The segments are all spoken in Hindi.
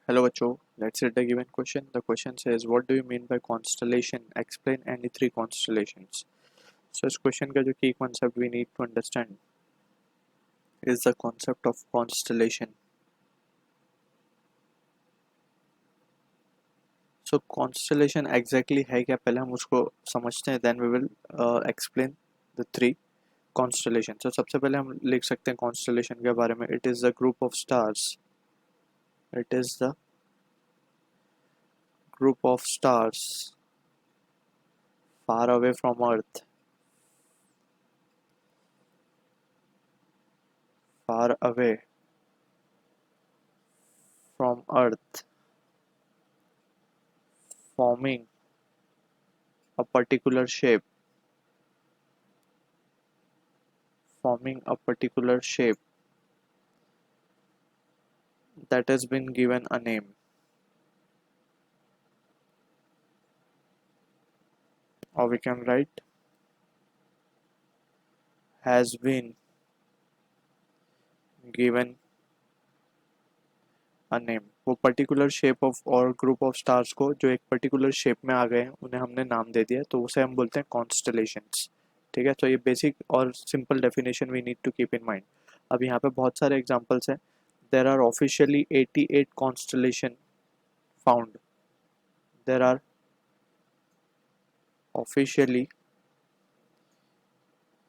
Hello बच्चों, let's read the given question. The question says, what do you mean by constellation? Explain any three constellations. So इस question का जो key concept we need to understand is the concept of constellation. So constellation exactly है क्या, पहले हम उसको समझते हैं, then we will explain the three constellations. So सबसे पहले हम लिख सकते हैं constellation के बारे में. It is the group of stars. It is the group of stars far away from Earth. Far away from Earth, forming a particular shape, forming a particular shape that has been given a name, or we can write has been given a name. वो पर्टिकुलर शेप ऑफ और ग्रुप ऑफ स्टार्स को जो एक पर्टिकुलर शेप में आ गए हैं उन्हें हमने नाम दे दिया, तो उसे हम बोलते हैं कॉन्स्टलेशंस. ठीक है, तो ये बेसिक और simple definition we need to keep in mind. अब यहाँ पे बहुत सारे एग्जांपल्स हैं. There are officially 88 constellation found. There are officially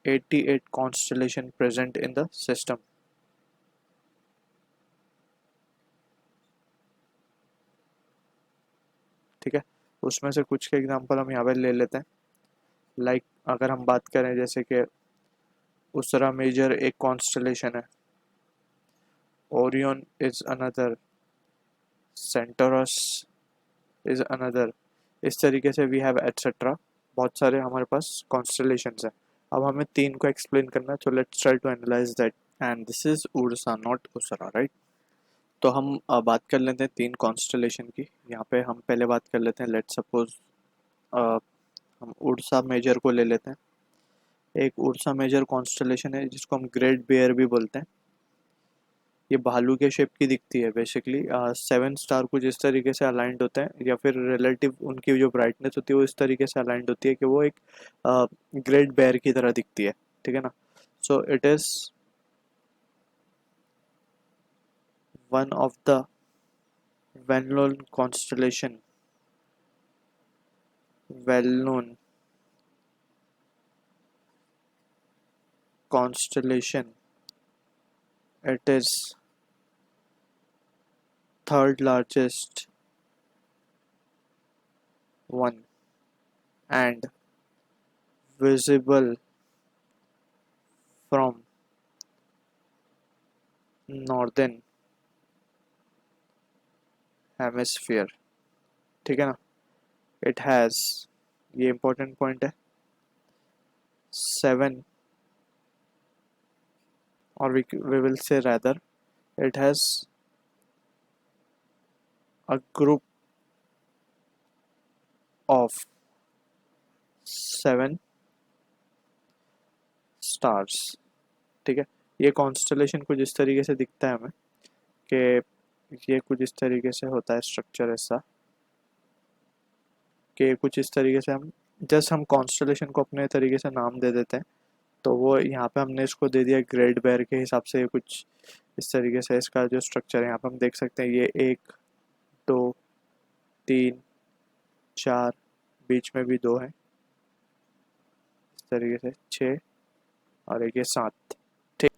88 constellation present in the system. ठीक है, उसमें से कुछ के एग्जांपल हम यहाँ पे ले लेते हैं. लाइक अगर हम बात करें जैसे कि उसरा मेजर एक कॉन्स्टलेशन है, Orion is another, Centaurus is another. इस तरीके से वी हैव एटसेट्रा. बहुत सारे हमारे पास कॉन्स्टलेशंस हैं. अब हमें तीन को एक्सप्लेन करना है, तो let's try to analyse that. And this is Ursa, not usra, right. तो हम बात कर लेते हैं तीन कॉन्स्टलेशन की. यहाँ पे हम पहले बात कर लेते हैं. लेट्स सपोज हम उर्सा मेजर को ले लेते हैं. एक उर्सा मेजर कॉन्स्टलेशन है जिसको हम ग्रेट बेयर भी बोलते हैं. ये भालू के शेप की दिखती है बेसिकली. 7 स्टार कुछ इस तरीके से अलाइंड होते हैं, या फिर रिलेटिव उनकी जो ब्राइटनेस होती है वो इस तरीके से अलाइंड होती है कि वो एक ग्रेट बेयर की तरह दिखती है. ठीक है ना. So it is one of the well known constellation, well known constellation. It is third largest one and visible from northern hemisphere. ठीक है ना. It has, ये important point है, 7, or we will say rather it has a group of 7 stars. ठीक है. ये कॉन्स्टलेशन कुछ इस तरीके से दिखता है हमें कि ये कुछ इस तरीके से होता है स्ट्रक्चर ऐसा कि कुछ इस तरीके से हम कॉन्स्टलेशन को अपने तरीके से नाम दे देते हैं. तो वो यहाँ पे हमने इसको दे दिया ग्रेट बेयर के हिसाब से. कुछ इस तरीके से इसका जो स्ट्रक्चर है यहाँ पे हम देख सकते हैं. ये 1 2 3 4, बीच में भी 2 है, इस तरीके से 6, और एक ये 7. ठीक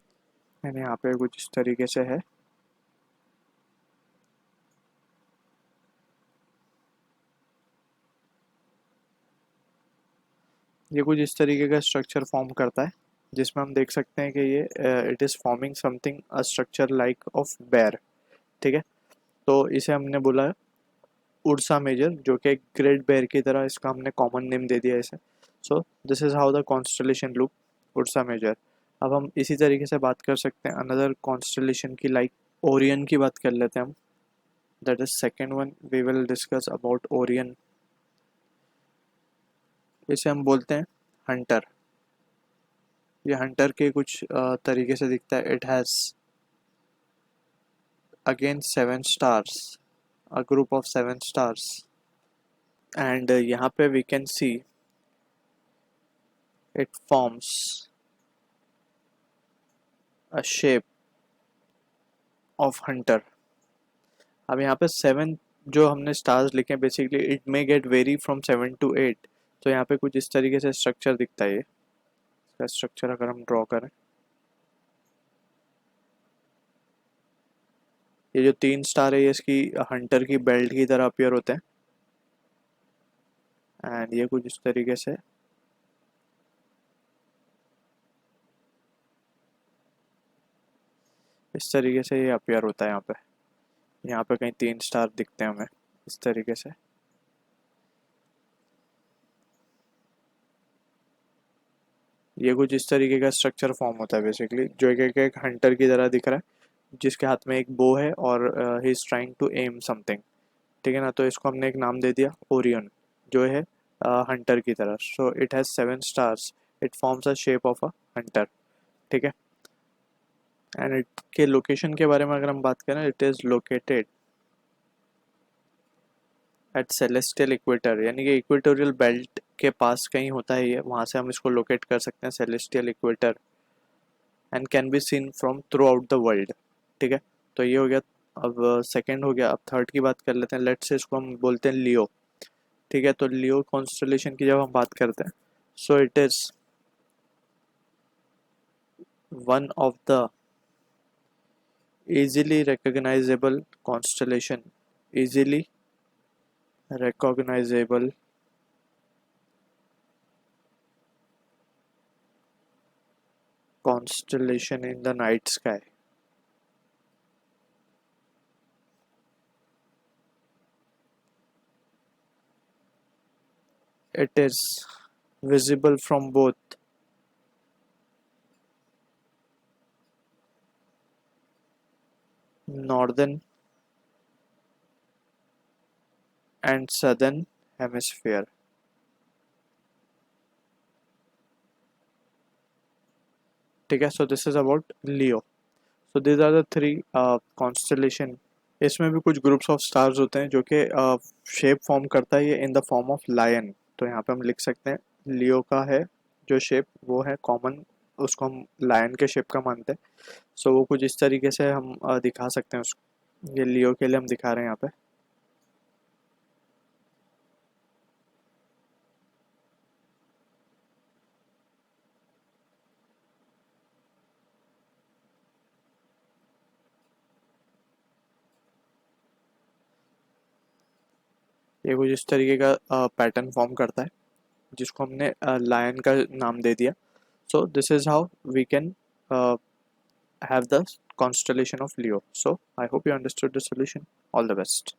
है, यहाँ पे कुछ इस तरीके से है. ये कुछ इस तरीके का स्ट्रक्चर फॉर्म करता है जिसमें हम देख सकते हैं कि ये it is forming something a structure like of bear. ठीक है, तो इसे हमने बोला उर्सा मेजर, जो कि एक ग्रेट बेयर की तरह, इसका हमने कॉमन नेम दे दिया इसे. So this is how the constellation look, Ursa Major. अब हम इसी तरीके से बात कर सकते हैं अनदर कॉन्स्टलेशन की, लाइक ओरियन की बात कर लेते हैं हम. That is second one we will discuss about Orion. इसे हम बोलते हैं हंटर. ये हंटर के कुछ तरीके से दिखता है. It has again 7 stars a group of 7 stars, and यहाँ पे we can see it forms a shape of hunter. अब यहाँ पे 7 जो हमने स्टार्स लिखे हैं, basically it may get very from 7 to 8, तो यहाँ पे कुछ इस तरीके से स्ट्रक्चर दिखता है। इसका स्ट्रक्चर अगर हम ड्रॉ करें, ये जो 3 स्टार है ये इसकी हंटर की बेल्ट की तरह अपीयर होते हैं, एंड ये कुछ इस तरीके से ये अपीयर होता है। यहाँ पे कहीं 3 स्टार दिखते हैं हमें इस तरीके से। ये कुछ इस तरीके का स्ट्रक्चर फॉर्म होता है बेसिकली, जो एक हंटर की तरह दिख रहा है, जिसके हाथ में एक बो है और he is trying to aim something. ठीक है ना, तो इसको हमने एक नाम दे दिया ओरियन, जो है हंटर की तरह। So it has 7 stars, it forms a shape of a Hunter. ठीक है, एंड इट के लोकेशन के बारे में अगर हम बात करें, it is located at celestial equator, यानी कि इक्वेटोरियल बेल्ट के पास कहीं होता है ये, वहाँ से हम इसको लोकेट कर सकते हैं, celestial equator, and can be seen from through out the world. ठीक है, तो ये हो गया। अब सेकंड हो गया, अब थर्ड की बात कर लेते हैं। लेट्स से इसको हम बोलते हैं लियो। ठीक है, तो लियो कॉन्स्टलेशन की जब हम बात करते हैं, so it is one of the easily recognizable constellation, easily recognizable constellation in the night sky. It is visible from both northern and southern hemisphere. ठीक है, so this is about Leo. So these are the 3 constellation. इसमें भी कुछ ग्रुप्स ऑफ स्टार्स होते हैं जो कि शेप फॉर्म करता है ये in the form of lion. तो यहाँ पे हम लिख सकते हैं लियो का है जो शेप, वो है कॉमन, उसको हम लायन के शेप का मानते हैं। सो वो कुछ इस तरीके से हम दिखा सकते हैं उसको। ये लियो के लिए हम दिखा रहे हैं यहाँ पे। ये कुछ इस तरीके का पैटर्न फॉर्म करता है, जिसको हमने लायन का नाम दे दिया। So this is how we can have the constellation of Leo. So I hope you understood the solution. All the best.